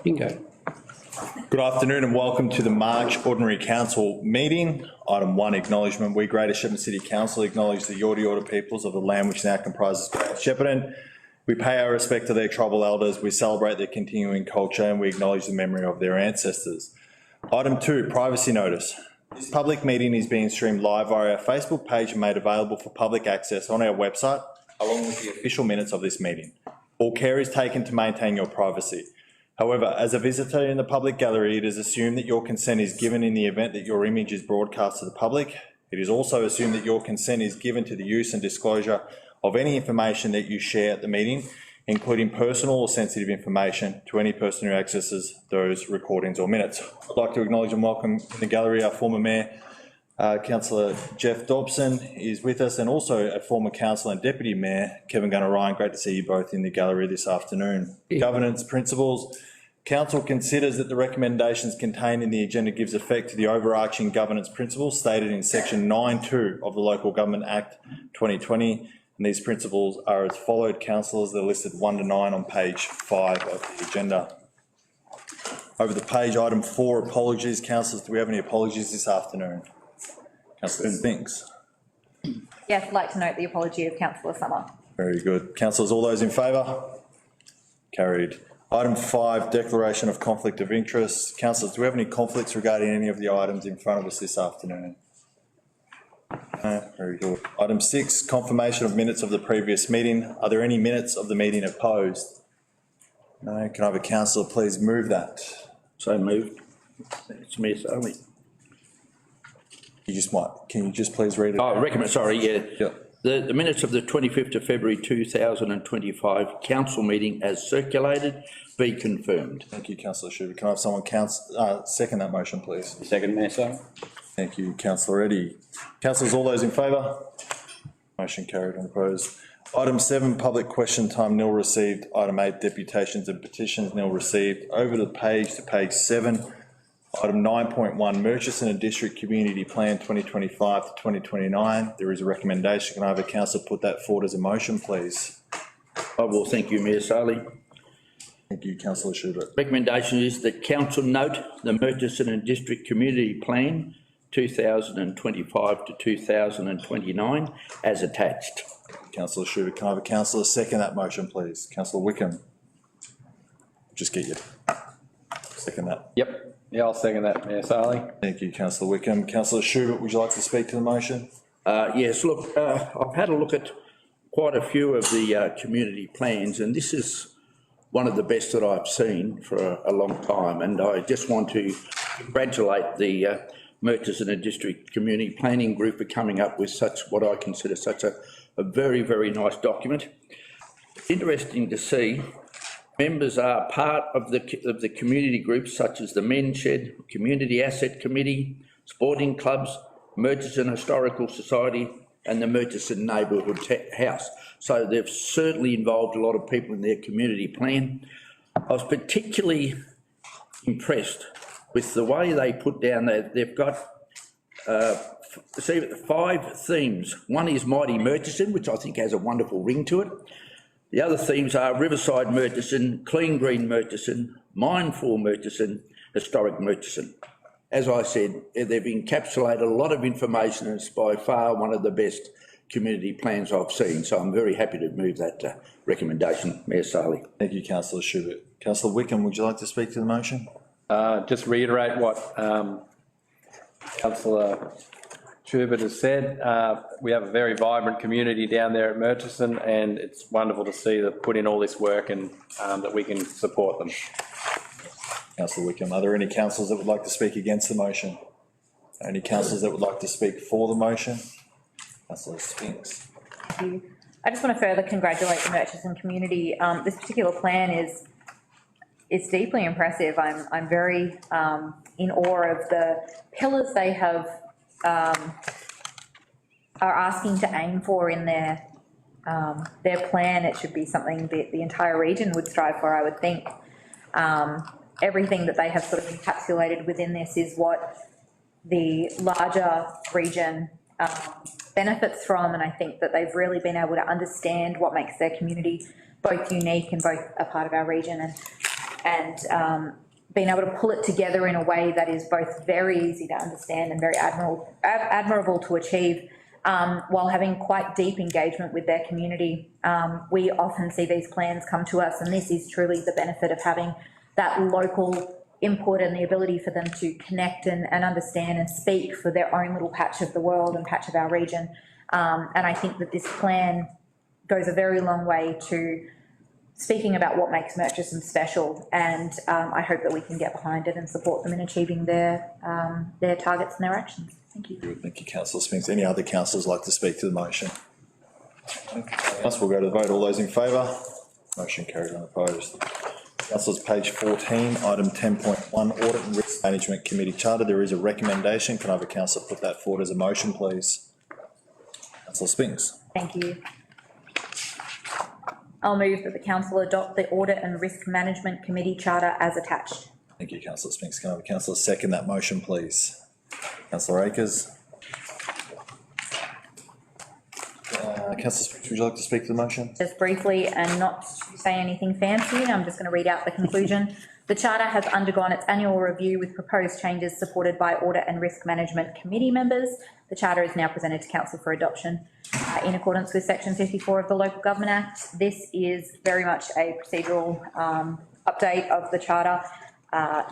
Bingo. Good afternoon and welcome to the March Ordinary Council meeting. Item 1, acknowledgement. We, Greater Shepparton City Council, acknowledge the Yorta peoples of the land which now comprises Shepparton. We pay our respect to their tribal elders, we celebrate their continuing culture and we acknowledge the memory of their ancestors. Item 2, privacy notice. This public meeting is being streamed live via our Facebook page and made available for public access on our website, along with the official minutes of this meeting. All care is taken to maintain your privacy. However, as a visitor in the public gallery, it is assumed that your consent is given in the event that your image is broadcast to the public. It is also assumed that your consent is given to the use and disclosure of any information that you share at the meeting, including personal or sensitive information, to any person who accesses those recordings or minutes. I'd like to acknowledge and welcome in the gallery our former Mayor, Councillor Jeff Dobson is with us, and also a former Councillor and Deputy Mayor, Kevin Gunnar-Ryan. Great to see you both in the gallery this afternoon. Yeah. Governance principles. Council considers that the recommendations contained in the agenda gives effect to the overarching governance principles stated in section 9.2 of the Local Government Act 2020. And these principles are as followed. Councillors, they're listed 1 to 9 on page 5 of the agenda. Over the page, item 4, apologies. Councillors, do we have any apologies this afternoon? Councillor Spinks. Yes, I'd like to note the apology of Councillor Summer. Very good. Councillors, all those in favour? Carried. Item 5, declaration of conflict of interest. Councillors, do we have any conflicts regarding any of the items in front of us this afternoon? No, very good. Item 6, confirmation of minutes of the previous meeting. Are there any minutes of the meeting opposed? No. Can I have a councillor please move that? So moved. It's me, only. You just might. Can you just please read it? Oh, recommend. Sorry, yeah. Yeah. The minutes of the 25th of February 2025 council meeting as circulated be confirmed. Thank you, Councillor Schubert. Can I have someone second that motion, please? Second, Mayor Sally. Thank you, Councillor Eddy. Councillors, all those in favour? Motion carried and opposed. Item 7, public question time, nil received. Item 8, deputations and petitions, nil received. Over the page to page 7. Item 9.1, Murchison and District Community Plan 2025 to 2029. There is a recommendation. Can I have a councillor put that forward as a motion, please? I will. Thank you, Mayor Sally. Thank you, Councillor Schubert. Recommendation is that council note the Murchison and District Community Plan 2025 to 2029 as attached. Councillor Schubert. Can I have a councillor second that motion, please? Councillor Wickham. Just get you. Second that. Yep. Yeah, I'll second that, Mayor Sally. Thank you, Councillor Wickham. Councillor Schubert, would you like to speak to the motion? Yes, look, I've had a look at quite a few of the community plans, and this is one of the best that I've seen for a long time, and I just want to congratulate the Murchison and District Community Planning Group for coming up with such, what I consider such a very, very nice document. It's interesting to see members are part of the community groups such as the Men's Shed, Community Asset Committee, sporting clubs, Murchison Historical Society and the Murchison Neighbourhood House. So they've certainly involved a lot of people in their community plan. I was particularly impressed with the way they put down they've got 5 themes. One is Mighty Murchison, which I think has a wonderful ring to it. The other themes are Riverside Murchison, Clean Green Murchison, Mindful Murchison, Historic Murchison. As I said, they've encapsulated a lot of information and it's by far one of the best community plans I've seen. So I'm very happy to move that recommendation, Mayor Sally. Thank you, Councillor Schubert. Councillor Wickham, would you like to speak to the motion? Just reiterate what Councillor Schubert has said. We have a very vibrant community down there at Murchison and it's wonderful to see them put in all this work and that we can support them. Councillor Wickham, are there any councillors that would like to speak against the motion? Any councillors that would like to speak for the motion? Councillor Spinks. Thank you. I just want to further congratulate the Murchison community. This particular plan is deeply impressive. I'm very in awe of the pillars they have are asking to aim for in their plan. It should be something that the entire region would strive for, I would think. Everything that they have sort of encapsulated within this is what the larger region benefits from, and I think that they've really been able to understand what makes their community both unique and both a part of our region. And and being able to pull it together in a way that is both very easy to understand and very admirable to achieve, while having quite deep engagement with their community. We often see these plans come to us, and this is truly the benefit of having that local input and the ability for them to connect and understand and speak for their own little patch of the world and patch of our region. And I think that this plan goes a very long way to speaking about what makes Murchison special, and I hope that we can get behind it and support them in achieving their targets and their actions. Thank you. Thank you, councillor Spinks. Any other councillors like to speak to the motion? Council, we'll go to the vote. All those in favour? Motion carried, unopposed. Councillors, page 14, item 10.1, Audit and Risk Management Committee Charter. There is a recommendation. Can I have a councillor put that forward as a motion, please? Councillor Spinks. Thank you. I'll move that the council adopt the Audit and Risk Management Committee Charter as attached. Thank you, councillor Spinks. Can I have a councillor second that motion, please? Councillor Akers. Councillor Spinks, would you like to speak to the motion? Just briefly, and not to say anything fancy, I'm just going to read out the conclusion. The Charter has undergone its annual review with proposed changes supported by Audit and Risk Management Committee members. The Charter is now presented to Council for adoption in accordance with Section 54 of the Local Government Act. This is very much a procedural update of the Charter.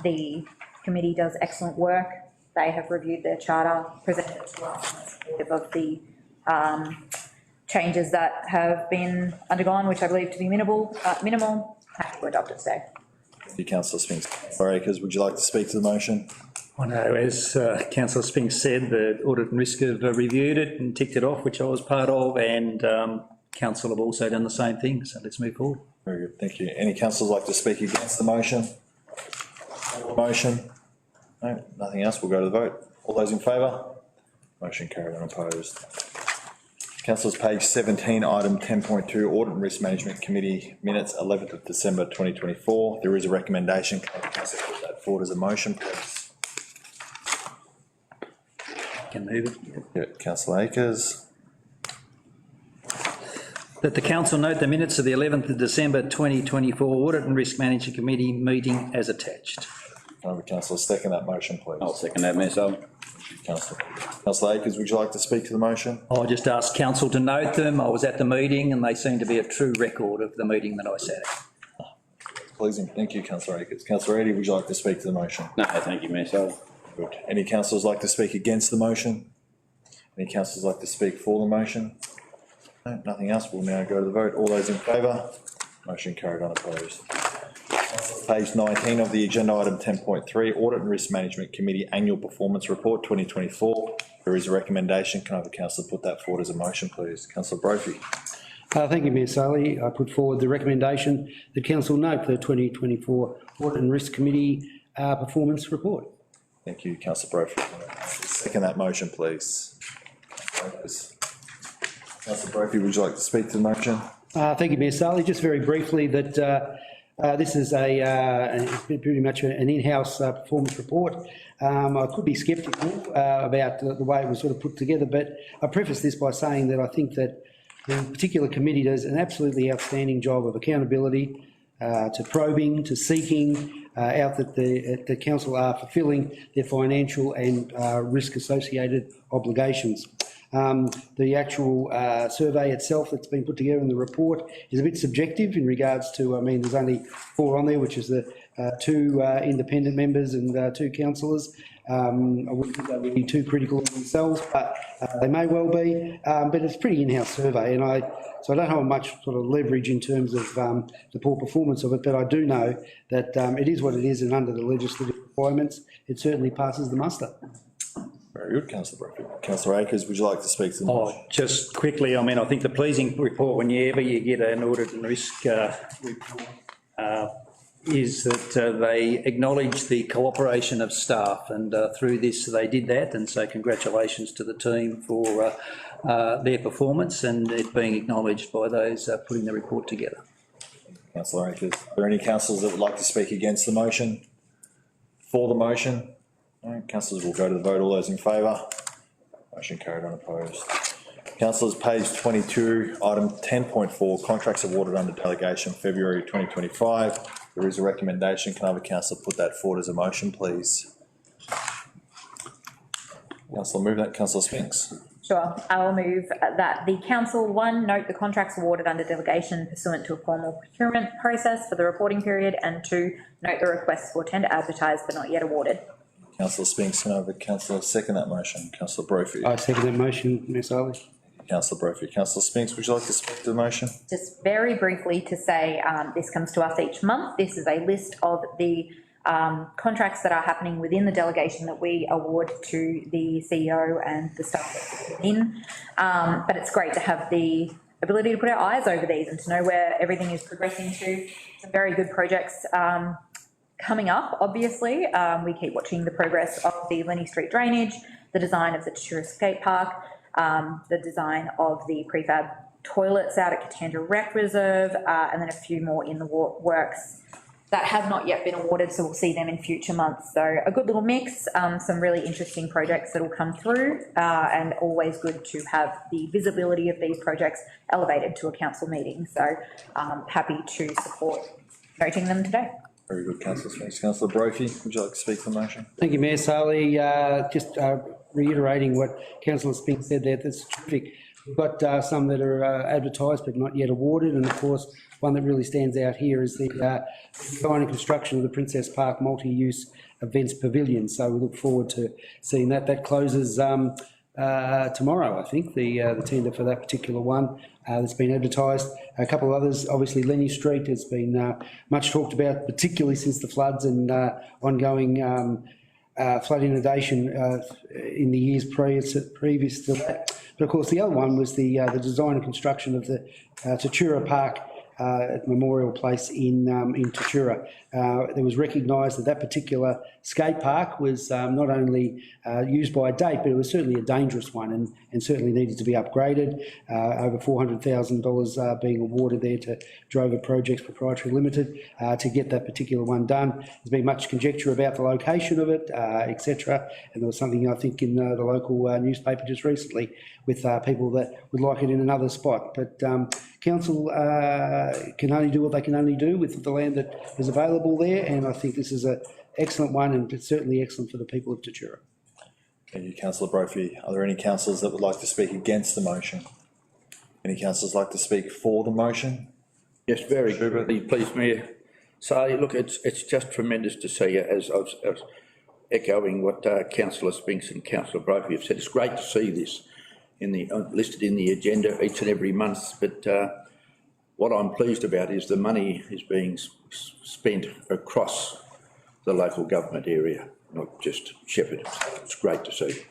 The committee does excellent work. They have reviewed their Charter, presented it to us of the changes that have been undergone, which I believe to be minimal. Happy to adopt it today. Thank you, councillor Spinks. Councillor Akers, would you like to speak to the motion? I know, as councillor Spinks said, the Audit and Risk have reviewed it and ticked it off, which I was part of, and council have also done the same thing, so let's move forward. Very good, thank you. Any councillors like to speak against the motion? Motion? No, nothing else, we'll go to the vote. All those in favour? Motion carried, unopposed. Councillors, page 17, item 10.2, Audit and Risk Management Committee minutes, 11th of December 2024. There is a recommendation. Can I put that forward as a motion, please? Can move it. Yeah, councillor Akers. That the council note the minutes of the 11th of December 2024 Audit and Risk Management Committee meeting as attached. Can I have a councillor second that motion, please? I'll second that myself. Councillor Akers, would you like to speak to the motion? I'll just ask council to note them. I was at the meeting and they seem to be a true record of the meeting that I sat at. Pleasing, thank you, councillor Akers. Councillor Eadie, would you like to speak to the motion? No, thank you myself. Good. Any councillors like to speak against the motion? Any councillors like to speak for the motion? No, nothing else. We'll now go to the vote. All those in favour? Motion carried, unopposed. Page 19 of the agenda, item 10.3, Audit and Risk Management Committee Annual Performance Report 2024. There is a recommendation. Can I have a councillor put that forward as a motion, please? Councillor Brophy. Thank you, Mayor Saley. I put forward the recommendation that council note the 2024 Audit and Risk Committee Performance Report. Thank you, councillor Brophy. Second that motion, please. Councillor Brophy, would you like to speak to the motion? Thank you, Mayor Saley. Just very briefly that this is pretty much an in-house performance report. I could be sceptical about the way it was sort of put together, but I preface this by saying that I think that the particular committee does an absolutely outstanding job of accountability, to probing, to seeking out that the council are fulfilling their financial and risk associated obligations. The actual survey itself that's been put together in the report is a bit subjective in regards to, I mean, there's only 4 on there, which is the 2 independent members and 2 councillors. I wouldn't think they would be too critical of themselves, but they may well be. But it's a pretty in-house survey, and so I don't have much sort of leverage in terms of the poor performance of it, but I do know that it is what it is, and under the legislative requirements, it certainly passes the muster. Very good, councillor Brophy. Councillor Akers, would you like to speak to the motion? Just quickly, I mean, I think the pleasing report whenever you get an audit and risk report is that they acknowledge the cooperation of staff, and through this they did that, and so congratulations to the team for their performance and it being acknowledged by those putting the report together. Councillor Akers. Are there any councillors that would like to speak against the motion? For the motion? No. Councillors will go to the vote. All those in favour? Motion carried, unopposed. Councillors, page 22, item 10.4, contracts awarded under delegation, February 2025. There is a recommendation. Can I have a councillor put that forward as a motion, please? Councillor move that. Councillor Spinks. Sure, I will move that the council, one, note the contracts awarded under delegation pursuant to a formal procurement process for the reporting period, and two, note the requests for tender advertised but not yet awarded. Councillor Spinks, can I have a councillor second that motion? Councillor Brophy. I second that motion, Ms Harley. Councillor Brophy. Councillor Spinks, would you like to speak to the motion? Just very briefly to say, this comes to us each month. This is a list of the contracts that are happening within the delegation that we award to the CEO and the staff in. But it's great to have the ability to put our eyes over these and to know where everything is progressing to. Some very good projects coming up, obviously. We keep watching the progress of the Lenny Street drainage, the design of the Tatura skate park, the design of the prefab toilets out at Katandra Rec Reserve, and then a few more in the works that have not yet been awarded, so we'll see them in future months. So a good little mix, some really interesting projects that will come through, and always good to have the visibility of these projects elevated to a council meeting. So happy to support noting them today. Very good, Councillor Spinks. Councillor Brophy, would you like to speak to the motion? Thank you, Mayor Sarley. Just reiterating what Councillor Spinks said there, that's terrific. We've got some that are advertised but not yet awarded, and of course, one that really stands out here is the design and construction of the Princess Park multi-use events pavilion. So we look forward to seeing that. That closes tomorrow, I think, the tender for that particular one that's been advertised. A couple of others, obviously Lenny Street has been much talked about, particularly since the floods and ongoing flood inundation in the years previous to that. But of course, the other one was the design and construction of the Tatura Park at Memorial Place in Tatura. It was recognised that that particular skate park was not only used by a date, but it was certainly a dangerous one and certainly needed to be upgraded. Over $400,000 being awarded there to Drover Projects Proprietary Limited to get that particular one done. There's been much conjecture about the location of it, etc. And there was something, I think, in the local newspaper just recently with people that would like it in another spot. But council can only do what they can only do with the land that is available there, and I think this is an excellent one, and it's certainly excellent for the people of Tatura. Thank you, Councillor Brophy. Are there any councillors that would like to speak against the motion? Any councillors like to speak for the motion? Yes, very good. Please, Mayor. So, look, it's just tremendous to see, as I was echoing what Councillor Spinks and Councillor Brophy have said. It's great to see this in the listed in the agenda each and every month, but what I'm pleased about is the money is being spent across the local government area, not just Shepparton. It's great to see.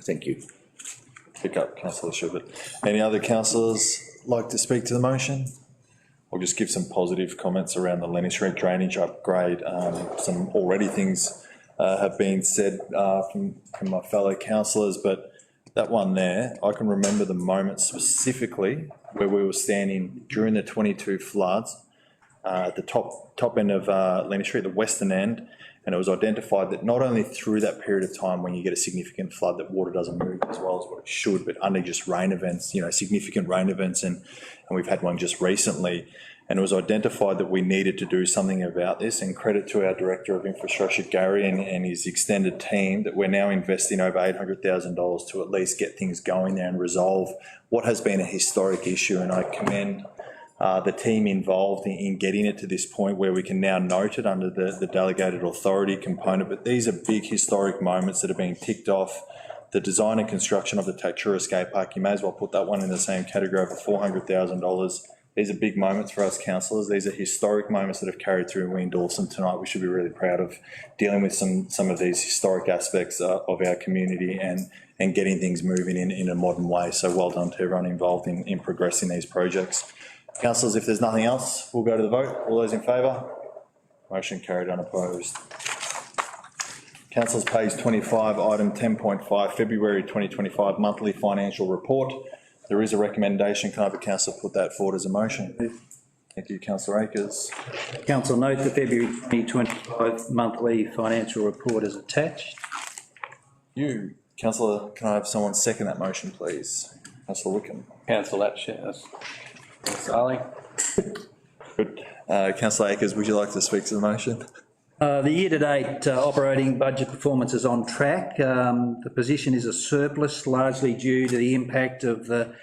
Thank you. Pick up, Councillor Shepparton. Any other councillors like to speak to the motion? I'll just give some positive comments around the Lenny Street drainage upgrade. Some already things have been said from my fellow councillors, but that one there, I can remember the moment specifically where we were standing during the 22 floods at the top end of Lenny Street, the western end, and it was identified that not only through that period of time when you get a significant flood that water doesn't move as well as what it should, but under just rain events, you know, significant rain events, and we've had one just recently, and it was identified that we needed to do something about this, and credit to our Director of Infrastructure, Gary, and his extended team, that we're now investing over $800,000 to at least get things going there and resolve what has been a historic issue. And I commend the team involved in getting it to this point where we can now note it under the delegated authority component. But these are big historic moments that are being ticked off. The design and construction of the Tatura skate park, you may as well put that one in the same category, over $400,000. These are big moments for us councillors. These are historic moments that have carried through, and we endorse them tonight. We should be really proud of dealing with some of these historic aspects of our community and getting things moving in a modern way. So well done to everyone involved in progressing these projects. Councillors, if there's nothing else, we'll go to the vote. All those in favour? Motion carried, unopposed. Councillors, page 25, item 10.5, February 2025 monthly financial report. There is a recommendation. Can I have a councillor put that forward as a motion? Thank you, Councillor Akers. Council, note the February 2025 monthly financial report is attached. You, Councillor, can I have someone second that motion, please? Councillor Wickham. Council that, yes. Sarley. Good. Councillor Akers, would you like to speak to the motion? The year-to-date operating budget performance is on track. The position is a surplus, largely due to the impact of the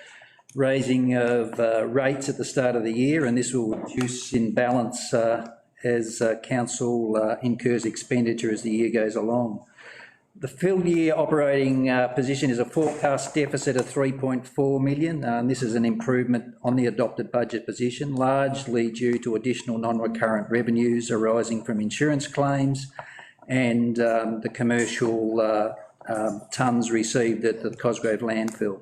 raising of rates at the start of the year, and this will reduce in balance as council incurs expenditure as the year goes along. The full year operating position is a forecast deficit of 3.4 million, and this is an improvement on the adopted budget position, largely due to additional non-recurrent revenues arising from insurance claims and the commercial tonnes received at the Cosgrove landfill.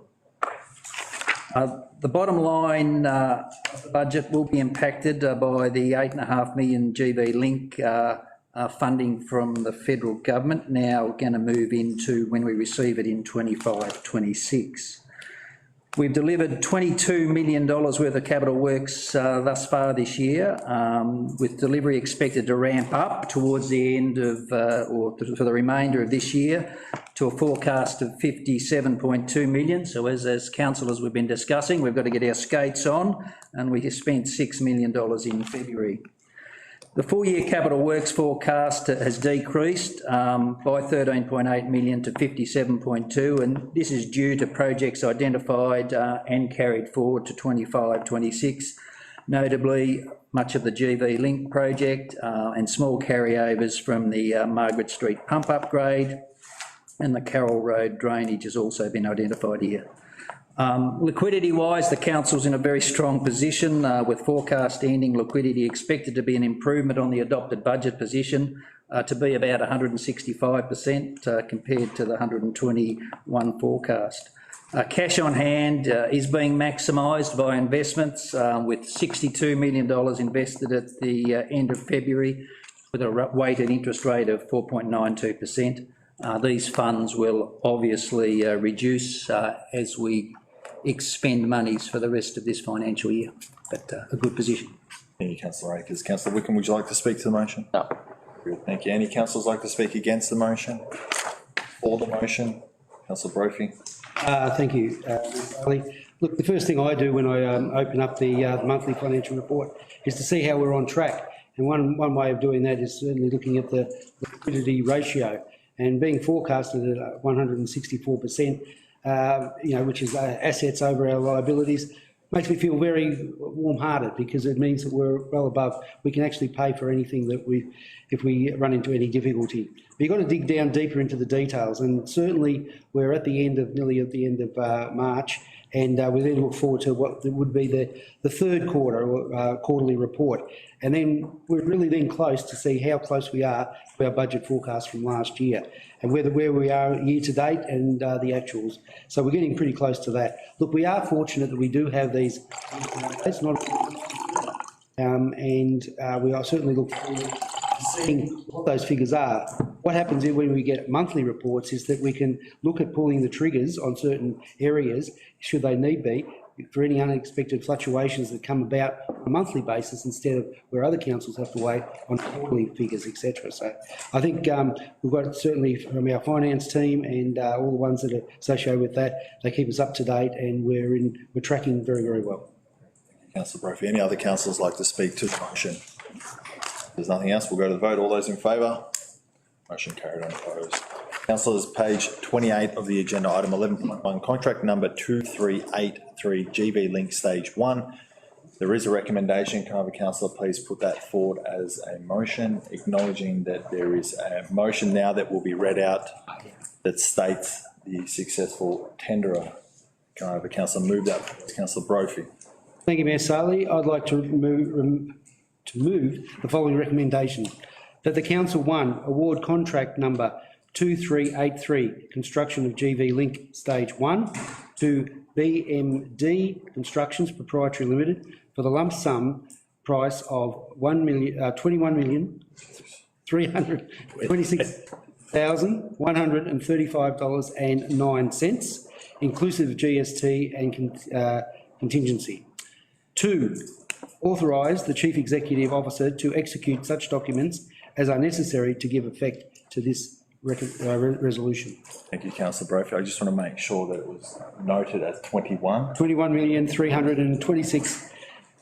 The bottom line of the budget will be impacted by the 8.5 million GB link funding from the federal government, now going to move into when we receive it in 25-26. We've delivered $22 million worth of capital works thus far this year, with delivery expected to ramp up towards the end of, or for the remainder of this year, to a forecast of 57.2 million. So as councillors we've been discussing, we've got to get our skates on, and we spent $6 million in February. The full-year capital works forecast has decreased by 13.8 million to 57.2, and this is due to projects identified and carried forward to 25-26, notably much of the GV Link project and small carryovers from the Margaret Street pump upgrade, and the Carroll Road drainage has also been identified here. Liquidity-wise, the council's in a very strong position with forecast ending liquidity expected to be an improvement on the adopted budget position to be about 165% compared to the 121 forecast. Cash on hand is being maximised by investments with $62 million invested at the end of February with a weighted interest rate of 4.92%. These funds will obviously reduce as we expend monies for the rest of this financial year, but a good position. Thank you, Councillor Akers. Councillor Wickham, would you like to speak to the motion? No. Good, thank you. Any councillors like to speak against the motion? For the motion? Councillor Brophy. Thank you, Ali. Look, the first thing I do when I open up the monthly financial report is to see how we're on track. And one way of doing that is certainly looking at the liquidity ratio, and being forecasted at 164%, which is assets over our liabilities, makes me feel very warm-hearted, because it means that we're well above. We can actually pay for anything that if we run into any difficulty. But you've got to dig down deeper into the details, and certainly we're nearly at the end of March, and we then look forward to what would be the third quarter quarterly report. And then we're really then close to see how close we are to our budget forecast from last year, and where we are year to date and the actuals. So we're getting pretty close to that. Look, we are fortunate that we do have these. That's not, and we are certainly looking forward to seeing what those figures are. What happens when we get monthly reports is that we can look at pulling the triggers on certain areas, should they need be, for any unexpected fluctuations that come about on a monthly basis, instead of where other councils have to wait on quarterly figures, etc. So I think we've got, certainly from our finance team and all the ones that are associated with that, they keep us up to date, and we're tracking very, very well. Councillor Brophy. Any other councillors like to speak to the motion? If there's nothing else, we'll go to the vote. All those in favour? Motion carried on opposed. Councillors, page 28 of the agenda, item 11.1, contract number 2383, GV Link Stage 1. There is a recommendation. Can I have a councillor please put that forward as a motion, acknowledging that there is a motion now that will be read out that states the successful tenderer. Can I have a councillor move that? Councillor Brophy. Thank you, Mayor Saleh. I'd like to move the following recommendation: that the Council 1 award contract number 2383, construction of GV Link Stage 1, to BMD Constructions Proprietary Limited for the lump sum price of $21,326,135.09, inclusive of GST and contingency. 2, authorise the Chief Executive Officer to execute such documents as are necessary to give effect to this resolution. Thank you, Councillor Brophy. I just want to make sure that it was noted as 21.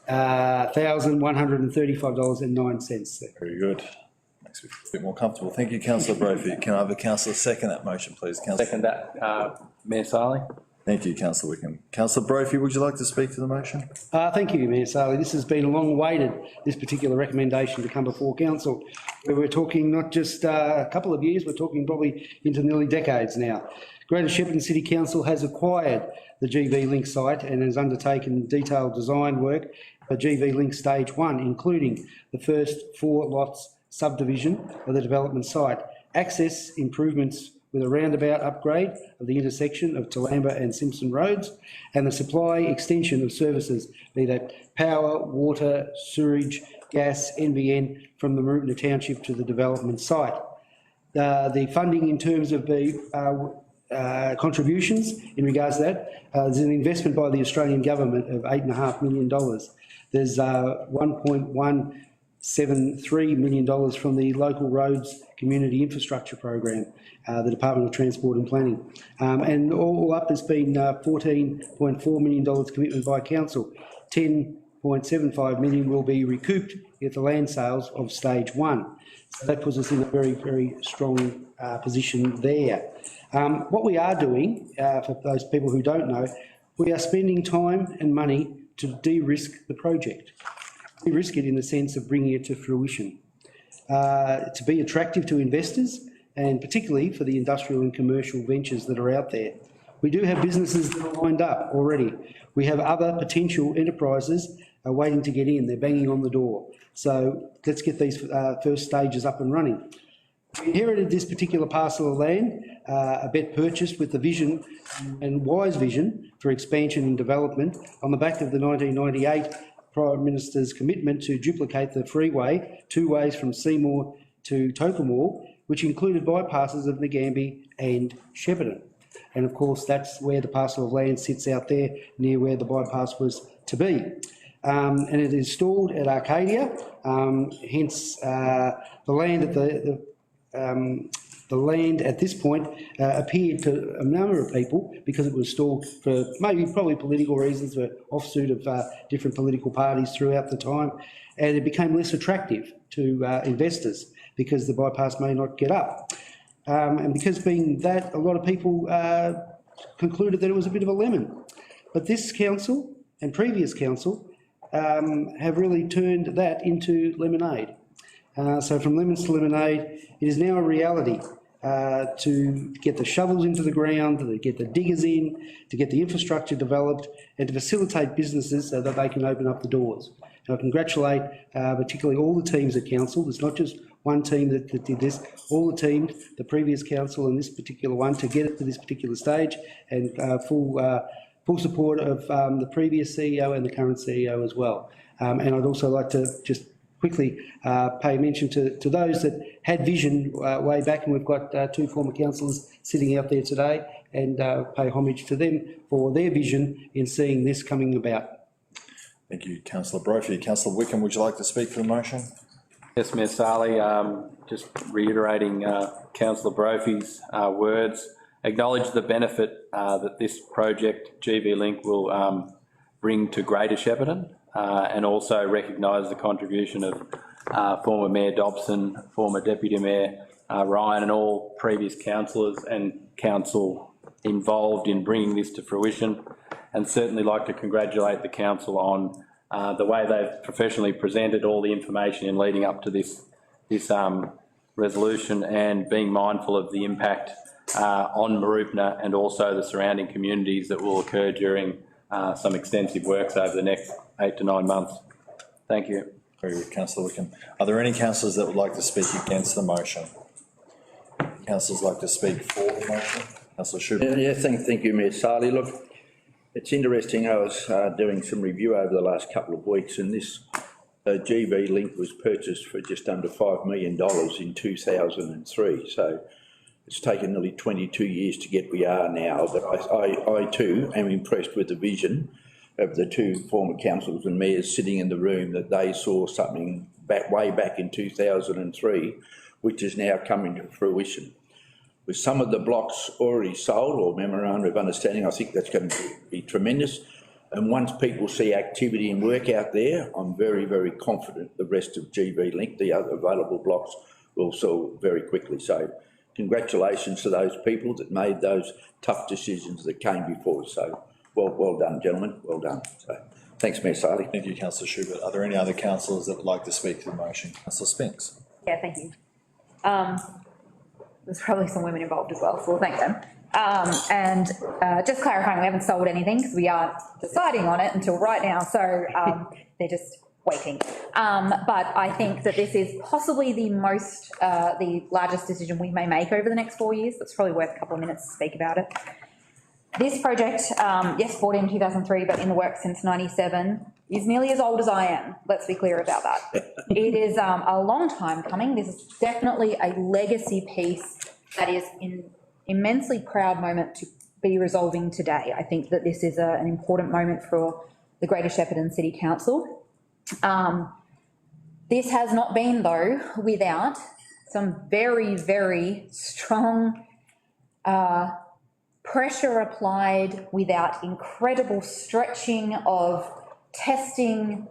$1,135.09. Very good. Makes me feel a bit more comfortable. Thank you, councillor Brophy. Can I have a councillor second that motion, please? Councillor. Second that, Mayor Saleh. Thank you, councillor Wickham. Councillor Brophy, would you like to speak to the motion? Thank you, Mayor Saleh. This has been long awaited, this particular recommendation to come before council. We're talking not just a couple of years, we're talking probably into nearly decades now. Greater Shepparton City Council has acquired the GV Link site and has undertaken detailed design work for GV Link Stage 1, including the first 4 lots subdivision of the development site, access improvements with a roundabout upgrade of the intersection of Toolamba and Simpson Roads, and the supply extension of services, be that power, water, sewage, gas, NBN, from the Maroopna Township to the development site. The funding in terms of the contributions in regards to that, there's an investment by the Australian government of $8.5 million. There's $1.173 million from the Local Roads Community Infrastructure Program, the Department of Transport and Planning. And all up, there's been $14.4 million commitment by council. $10.75 million will be recouped at the land sales of stage 1. So that puts us in a very, very strong position there. What we are doing, for those people who don't know, we are spending time and money to de-risk the project. De-risk it in the sense of bringing it to fruition, to be attractive to investors and particularly for the industrial and commercial ventures that are out there. We do have businesses that are lined up already. We have other potential enterprises waiting to get in. They're banging on the door. So let's get these first stages up and running. We inherited this particular parcel of land, a bet purchased with the vision and wise vision for expansion and development on the back of the 1998 Prime Minister's commitment to duplicate the freeway 2 ways from Seymour to Tocumwal, which included bypasses of Nagambie and Shepparton. And of course, that's where the parcel of land sits out there near where the bypass was to be. And it is stalled at Arcadia, hence the land at the land at this point appeared to a number of people, because it was stalled for probably political reasons, for offsuit of different political parties throughout the time, and it became less attractive to investors because the bypass may not get up. And because being that, a lot of people concluded that it was a bit of a lemon. But this council and previous council have really turned that into lemonade. So from lemons to lemonade, it is now a reality to get the shovels into the ground, to get the diggers in, to get the infrastructure developed, and to facilitate businesses so that they can open up the doors. And I congratulate particularly all the teams at council. There's not just one team that did this, all the teams, the previous council and this particular one, to get it to this particular stage, and full support of the previous CEO and the current CEO as well. And I'd also like to just quickly pay mention to those that had vision way back, and we've got 2 former councillors sitting out there today, and pay homage to them for their vision in seeing this coming about. Thank you, councillor Brophy. Councillor Wickham, would you like to speak to the motion? Yes, Mayor Saleh, just reiterating councillor Brophy's words, acknowledge the benefit that this project, GV Link, will bring to Greater Shepparton, and also recognise the contribution of former Mayor Dobson, former Deputy Mayor Ryan, and all previous councillors and council involved in bringing this to fruition, and certainly like to congratulate the council on the way they've professionally presented all the information in leading up to this resolution, and being mindful of the impact on Maroopna and also the surrounding communities that will occur during some extensive works over the next 8 to 9 months. Thank you. Very good, councillor Wickham. Are there any councillors that would like to speak against the motion? Councillors like to speak for the motion? Councillor Schubert. Yeah, thank you, Mayor Saleh. Look, it's interesting. I was doing some review over the last couple of weeks, and this GV Link was purchased for just under $5 million in 2003. So it's taken nearly 22 years to get where we are now. But I too am impressed with the vision of the 2 former councillors and mayors sitting in the room, that they saw something way back in 2003, which is now coming to fruition. With some of the blocks already sold or memorandum of understanding, I think that's going to be tremendous. And once people see activity and work out there, I'm very, very confident the rest of GV Link, the other available blocks, will sell very quickly. So congratulations to those people that made those tough decisions that came before us. So well done, gentlemen, well done. So thanks, Mayor Saley. Thank you, councillor Schubert. Are there any other councillors that would like to speak to the motion? Councillor Spinks. Yeah, thank you. There's probably some women involved as well, so we'll thank them. Just clarifying, we haven't sold anything because we aren't deciding on it until right now, so they're just waiting. But I think that this is possibly the largest decision we may make over the next 4 years. That's probably worth a couple of minutes to speak about it. This project, yes, bought in 2003, but in the works since 97, is nearly as old as I am. Let's be clear about that. It is a long time coming. This is definitely a legacy piece that is an immensely proud moment to be resolving today. I think that this is an important moment for the Greater Shepparton City Council. This has not been, though, without some very, very strong pressure applied, without incredible stretching of testing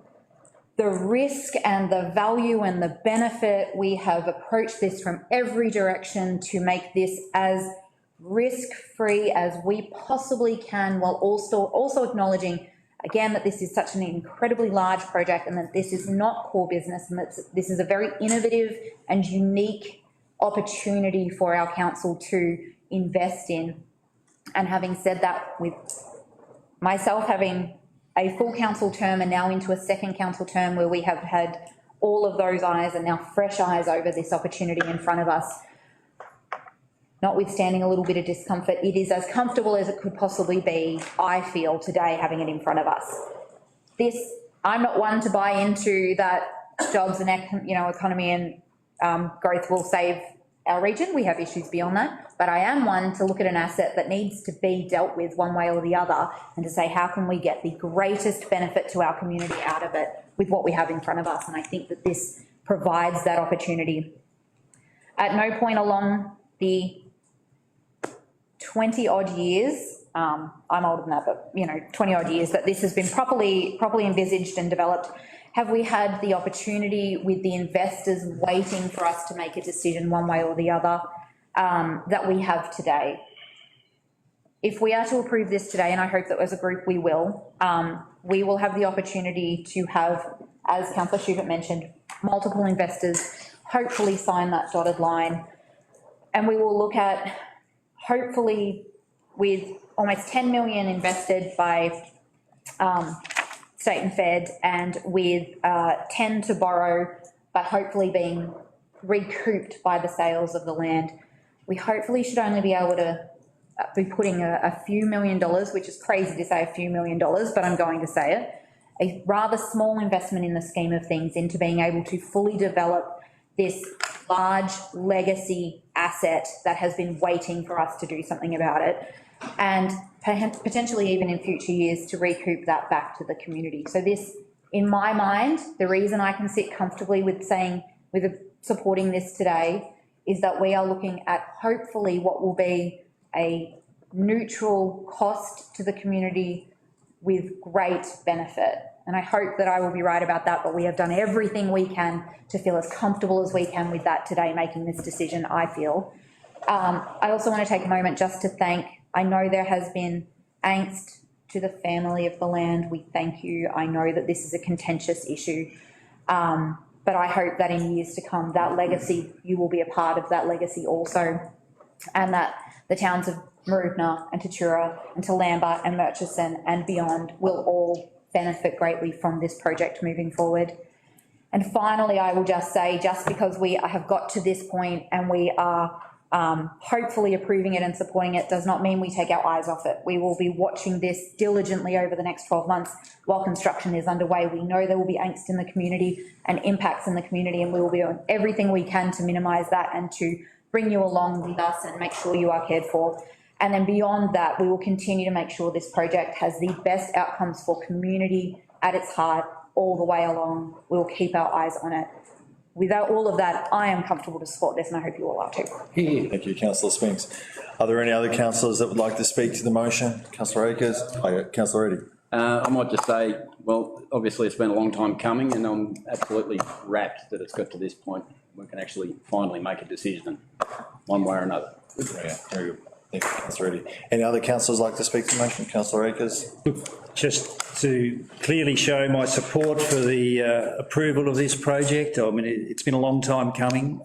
the risk and the value and the benefit. We have approached this from every direction to make this as risk-free as we possibly can, while also acknowledging, again, that this is such an incredibly large project and that this is not core business, and that this is a very innovative and unique opportunity for our council to invest in. And having said that, with myself having a full council term and now into a second council term where we have had all of those eyes and now fresh eyes over this opportunity in front of us, notwithstanding a little bit of discomfort, it is as comfortable as it could possibly be, I feel, today having it in front of us. I'm not one to buy into that jobs and economy and growth will save our region. We have issues beyond that, but I am one to look at an asset that needs to be dealt with one way or the other and to say, how can we get the greatest benefit to our community out of it with what we have in front of us? And I think that this provides that opportunity. At no point along the 20 odd years, I'm older than that, but 20 odd years that this has been properly envisaged and developed, have we had the opportunity with the investors waiting for us to make a decision one way or the other that we have today. If we are to approve this today, and I hope that as a group we will have the opportunity to have, as Councillor Schubert mentioned, multiple investors hopefully sign that dotted line, and we will look at, hopefully with almost 10 million invested by state and fed, and with 10 to borrow, but hopefully being recouped by the sales of the land. We hopefully should only be able to be putting a few $1 million, which is crazy to say a few $1 million, but I'm going to say it, a rather small investment in the scheme of things into being able to fully develop this large legacy asset that has been waiting for us to do something about it, and potentially even in future years to recoup that back to the community. So this, in my mind, the reason I can sit comfortably with supporting this today is that we are looking at hopefully what will be a neutral cost to the community with great benefit. And I hope that I will be right about that, but we have done everything we can to feel as comfortable as we can with that today, making this decision, I feel. I also want to take a moment just to thank, I know there has been angst to the family of the land. We thank you. I know that this is a contentious issue, but I hope that in years to come, that legacy, you will be a part of that legacy also, and that the towns of Mooroopna and Tatura and Toolamba and Murchison and beyond will all benefit greatly from this project moving forward. And finally, I will just say, just because we have got to this point and we are hopefully approving it and supporting it, does not mean we take our eyes off it. We will be watching this diligently over the next 12 months while construction is underway. We know there will be angst in the community and impacts in the community, and we will be doing everything we can to minimise that and to bring you along with us and make sure you are cared for. And then beyond that, we will continue to make sure this project has the best outcomes for community at its heart all the way along. We will keep our eyes on it. Without all of that, I am comfortable to support this, and I hope you all are too. Thank you, Councillor Spinks. Are there any other councillors that would like to speak to the motion? Councillor Akers? Councillor Reddy. I might just say, well, obviously it's been a long time coming and I'm absolutely rapt that it's got to this point. We can actually finally make a decision one way or another. Yeah, very good. Thank you, Councillor Reddy. Any other councillors like to speak to the motion? Councillor Akers? Just to clearly show my support for the approval of this project. I mean, it's been a long time coming.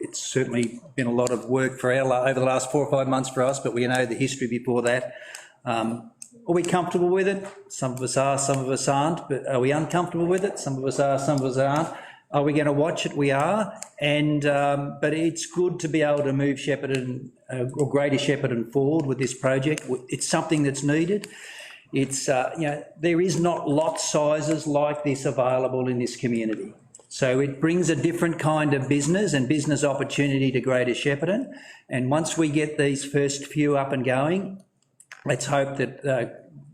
It's certainly been a lot of work for over the last 4 or 5 months for us, but we know the history before that. Are we comfortable with it? Some of us are, some of us aren't, but are we uncomfortable with it? Some of us are, some of us aren't. Are we going to watch it? We are. And but it's good to be able to move Shepparton or Greater Shepparton forward with this project. It's something that's needed. It's, there is not lot sizes like this available in this community. So it brings a different kind of business and business opportunity to Greater Shepparton. And once we get these first few up and going, let's hope that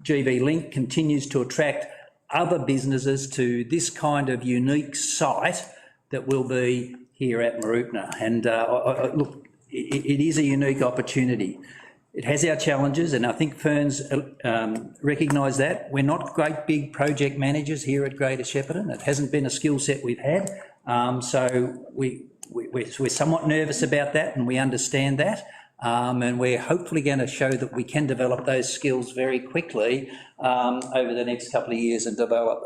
GV Link continues to attract other businesses to this kind of unique site that will be here at Mooroopna. And look, it is a unique opportunity. It has our challenges, and I think Fern's recognise that. We're not great big project managers here at Greater Shepparton. It hasn't been a skill set we've had. So we're somewhat nervous about that, and we understand that. And we're hopefully going to show that we can develop those skills very quickly over the next couple of years and develop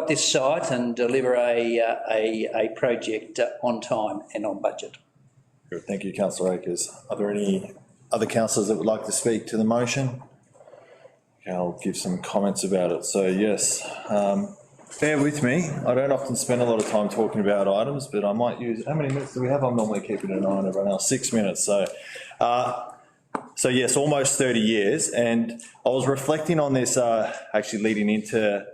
this site and deliver a project on time and on budget. Good. Thank you, Councillor Akers. Are there any other councillors that would like to speak to the motion? Okay, I'll give some comments about it. So yes, bear with me. I don't often spend a lot of time talking about items, but I might use, how many minutes do we have? I'm normally keeping an eye on everyone else, 6 minutes. So yes, almost 30 years. And I was reflecting on this, actually leading into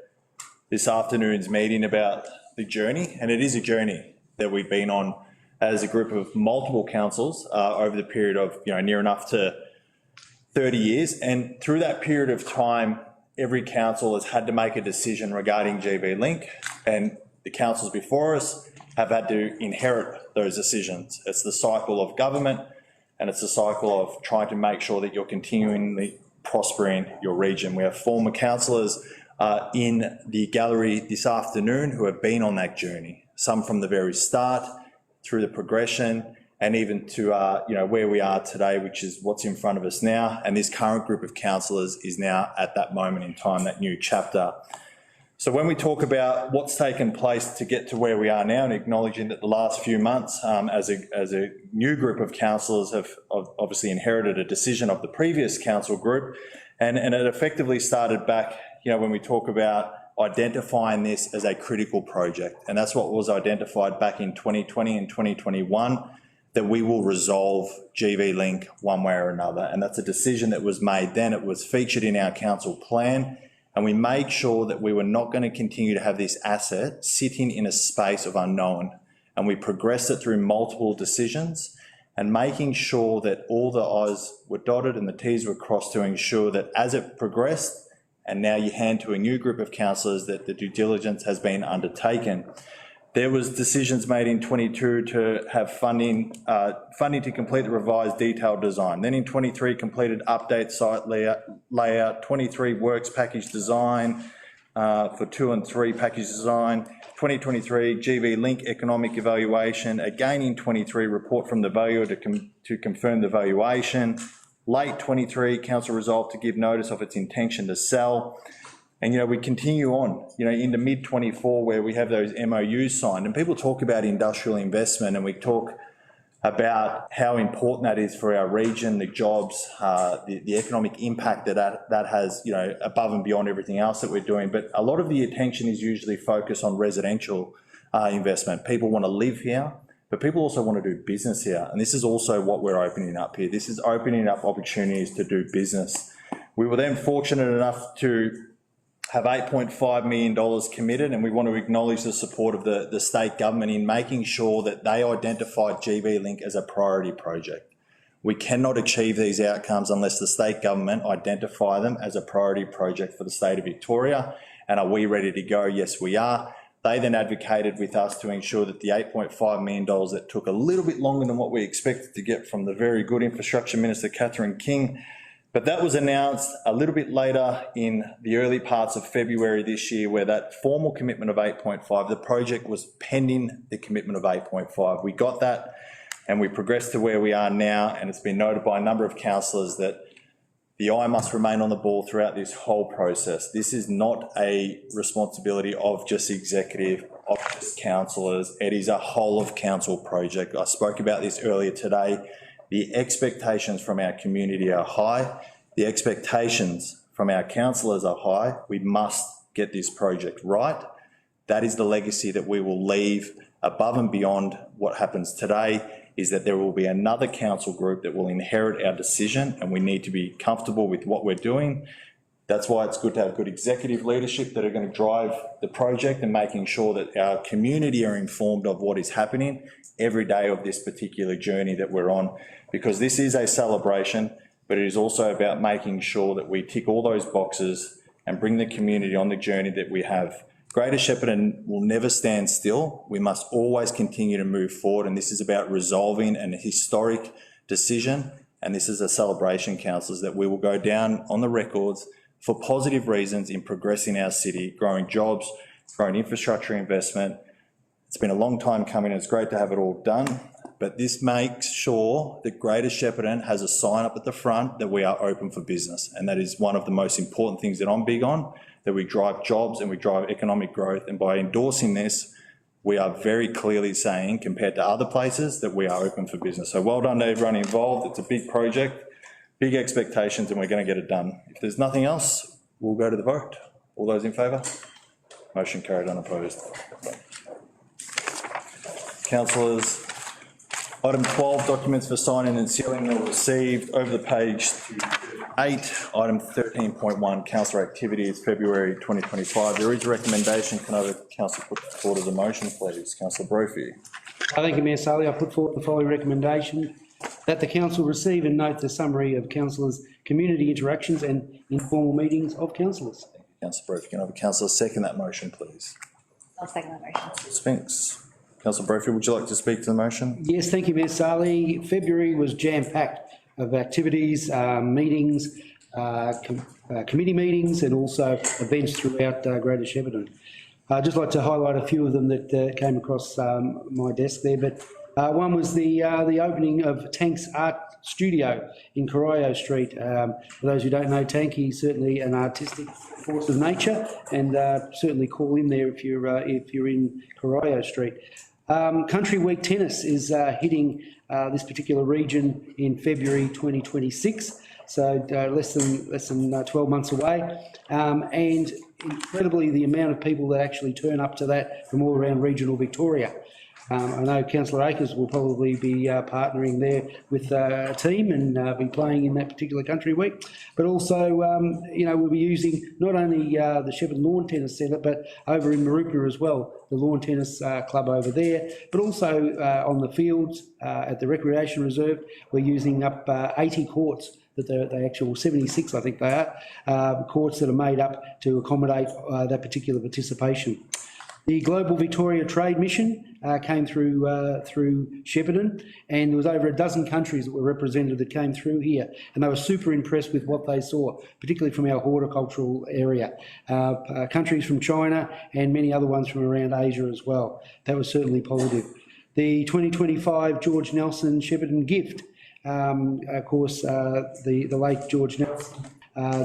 this afternoon's meeting about the journey, and it is a journey that we've been on as a group of multiple councils over the period of, near enough to 30 years. And through that period of time, every council has had to make a decision regarding GV Link, and the councils before us have had to inherit those decisions. It's the cycle of government, and it's the cycle of trying to make sure that you're continually prospering your region. We have former councillors in the gallery this afternoon who have been on that journey, some from the very start, through the progression, and even to where we are today, which is what's in front of us now. And this current group of councillors is now at that moment in time, that new chapter. So when we talk about what's taken place to get to where we are now, and acknowledging that the last few months as a new group of councillors have obviously inherited a decision of the previous council group, and it effectively started back, when we talk about identifying this as a critical project. And that's what was identified back in 2020 and 2021, that we will resolve GV Link one way or another. And that's a decision that was made then. It was featured in our council plan, and we made sure that we were not going to continue to have this asset sitting in a space of unknown. And we progressed it through multiple decisions and making sure that all the I's were dotted and the T's were crossed to ensure that as it progressed, and now you hand to a new group of councillors, that the due diligence has been undertaken. There was decisions made in 22 to have funding to complete the revised detailed design. Then in 23, completed update site layout, 23 works package design for 2 and 3 package design, 2023 GV Link economic evaluation, again in 23 report from the valuer to confirm the valuation. Late 23, council resolved to give notice of its intention to sell. And, we continue on, into mid 24 where we have those MOUs signed, and people talk about industrial investment, and we talk about how important that is for our region, the jobs, the economic impact that has, above and beyond everything else that we're doing. But a lot of the attention is usually focused on residential investment. People want to live here, but people also want to do business here. And this is also what we're opening up here. This is opening up opportunities to do business. We were then fortunate enough to have $8.5 million committed, and we want to acknowledge the support of the state government in making sure that they identified GV Link as a priority project. We cannot achieve these outcomes unless the state government identify them as a priority project for the state of Victoria. And are we ready to go? Yes, we are. They then advocated with us to ensure that the $8.5 million that took a little bit longer than what we expected to get from the very good Infrastructure Minister, Catherine King, But that was announced a little bit later in the early parts of February this year, where that formal commitment of 8.5, the project was pending the commitment of 8.5. We got that and we progressed to where we are now, and it's been noted by a number of councillors that the eye must remain on the ball throughout this whole process. This is not a responsibility of just the executive, of just councillors. It is a whole of council project. I spoke about this earlier today. The expectations from our community are high. The expectations from our councillors are high. We must get this project right. That is the legacy that we will leave above and beyond what happens today, is that there will be another council group that will inherit our decision, and we need to be comfortable with what we're doing. That's why it's good to have good executive leadership that are going to drive the project and making sure that our community are informed of what is happening every day of this particular journey that we're on, because this is a celebration, but it is also about making sure that we tick all those boxes and bring the community on the journey that we have. Greater Shepparton will never stand still. We must always continue to move forward, and this is about resolving an historic decision, and this is a celebration, councillors, that we will go down on the records for positive reasons in progressing our city, growing jobs, growing infrastructure investment. It's been a long time coming, and it's great to have it all done, but this makes sure that Greater Shepparton has a sign up at the front that we are open for business, and that is one of the most important things that I'm big on, that we drive jobs and we drive economic growth. And by endorsing this, we are very clearly saying, compared to other places, that we are open for business. So well done to everyone involved. It's a big project, big expectations, and we're going to get it done. If there's nothing else, we'll go to the vote. All those in favour? Motion carried, unopposed. Councillors, item 12, documents for signing and sealing are received. Over the page to 8, item 13.1, councillor activities, February 2025. There is a recommendation. Can I have a councillor put forward as a motion, please? Councillor Brophy. Thank you, Mayor Saleh. I put forward the following recommendation: that the council receive and note the summary of councillors' community interactions and informal meetings of councillors. Thank you, Councillor Brophy. Can I have a councillor second that motion, please? I'll second that motion. Councillor Spinks. Councillor Brophy, would you like to speak to the motion? Yes, thank you, Mayor Saleh. February was jam-packed of activities, meetings, committee meetings, and also events throughout Greater Shepparton. I'd just like to highlight a few of them that came across my desk there, but one was the opening of Tank's Art Studio in Corio Street. For those who don't know Tank, he's certainly an artistic force of nature, and certainly call in there if you're in Corio Street. Country Week Tennis is hitting this particular region in February 2026, so less than 12 months away, and incredibly the amount of people that actually turn up to that from all around regional Victoria. I know Councillor Akers will probably be partnering there with a team and be playing in that particular country week. But also, we'll be using not only the Shepparton Lawn Tennis Centre, but over in Mooroopna as well, the Lawn Tennis Club over there. But also on the fields at the Recreation Reserve, we're using up 80 courts. That the actual 76, I think they are, courts that are made up to accommodate that particular participation. The Global Victoria Trade Mission came through Shepparton, and there was over a dozen countries that were represented that came through here, and they were super impressed with what they saw, particularly from our horticultural area. Countries from China and many other ones from around Asia as well. That was certainly positive. The 2025 George Nelson Shepparton gift. Of course, the late George Nelson,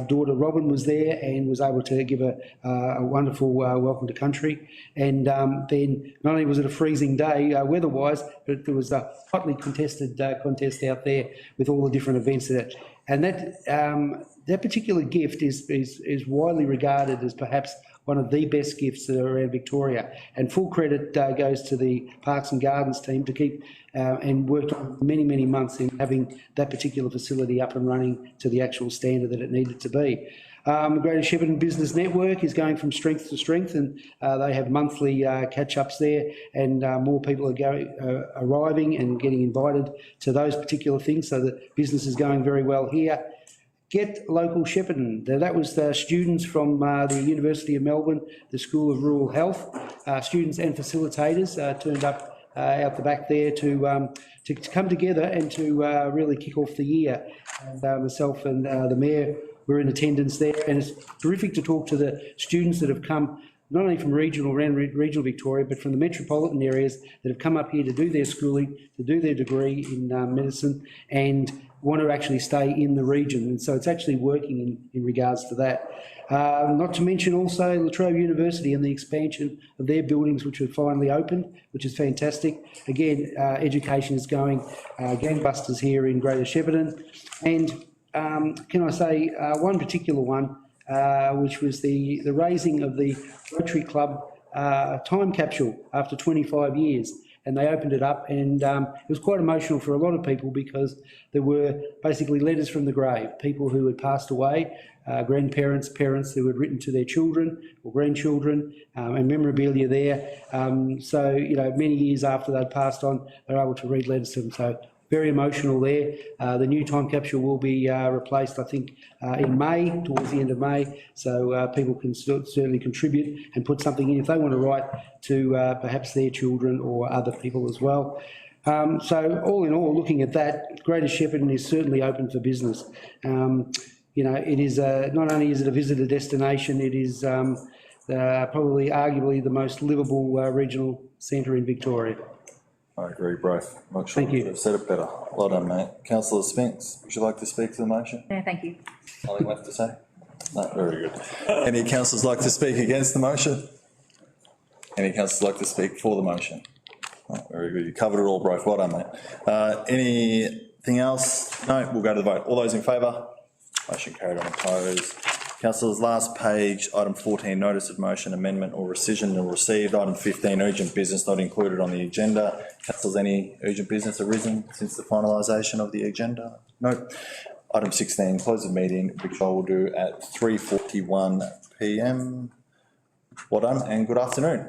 daughter Robin was there and was able to give a wonderful welcome to country. And then not only was it a freezing day weather-wise, but there was a hotly contested contest out there with all the different events that. And that particular gift is widely regarded as perhaps one of the best gifts that are around Victoria. And full credit goes to the Parks and Gardens team to keep and worked on many, many months in having that particular facility up and running to the actual standard that it needed to be. The Greater Shepparton Business Network is going from strength to strength, and they have monthly catch-ups there, and more people are arriving and getting invited to those particular things, so that business is going very well here. Get Local Shepparton. That was the students from the University of Melbourne, the School of Rural Health. Students and facilitators turned up out the back there to come together and to really kick off the year. And myself and the Mayor were in attendance there, and it's terrific to talk to the students that have come not only from around regional Victoria, but from the metropolitan areas that have come up here to do their schooling, to do their degree in medicine, and want to actually stay in the region. And so it's actually working in regards to that. Not to mention also La Trobe University and the expansion of their buildings, which have finally opened, which is fantastic. Again, education is going gangbusters here in Greater Shepparton. And can I say one particular one, which was the raising of the Rotary Club time capsule after 25 years. And they opened it up, and it was quite emotional for a lot of people because there were basically letters from the grave, people who had passed away, grandparents, parents who had written to their children or grandchildren, and memorabilia there. So, you know, many years after they'd passed on, they were able to read letters to them. So very emotional there. The new time capsule will be replaced, I think, in May, towards the end of May. So people can certainly contribute and put something in if they want to write to perhaps their children or other people as well. So all in all, looking at that, Greater Shepparton is certainly open for business. You know, it is not only is it a visitor destination, it is probably arguably the most livable regional centre in Victoria. I agree, bro. Not sure Thank you. I've said it better. Well done, mate. Councillor Spence, would you like to speak to the motion? No, thank you. Nothing left to say? No, very good. Any councillors like to speak against the motion? Any councillors like to speak for the motion? No, very good. You covered it all, bro. Well done, mate. Anything else? No, we'll go to the vote. All those in favour? Motion carried on opposed. Councillors, last page, item 14, notice of motion, amendment or rescission or received. Item 15, urgent business not included on the agenda. Councillors, any urgent business arisen since the finalisation of the agenda? No. Item 16, close the meeting, which I will do at 3:41 PM. Well done and good afternoon.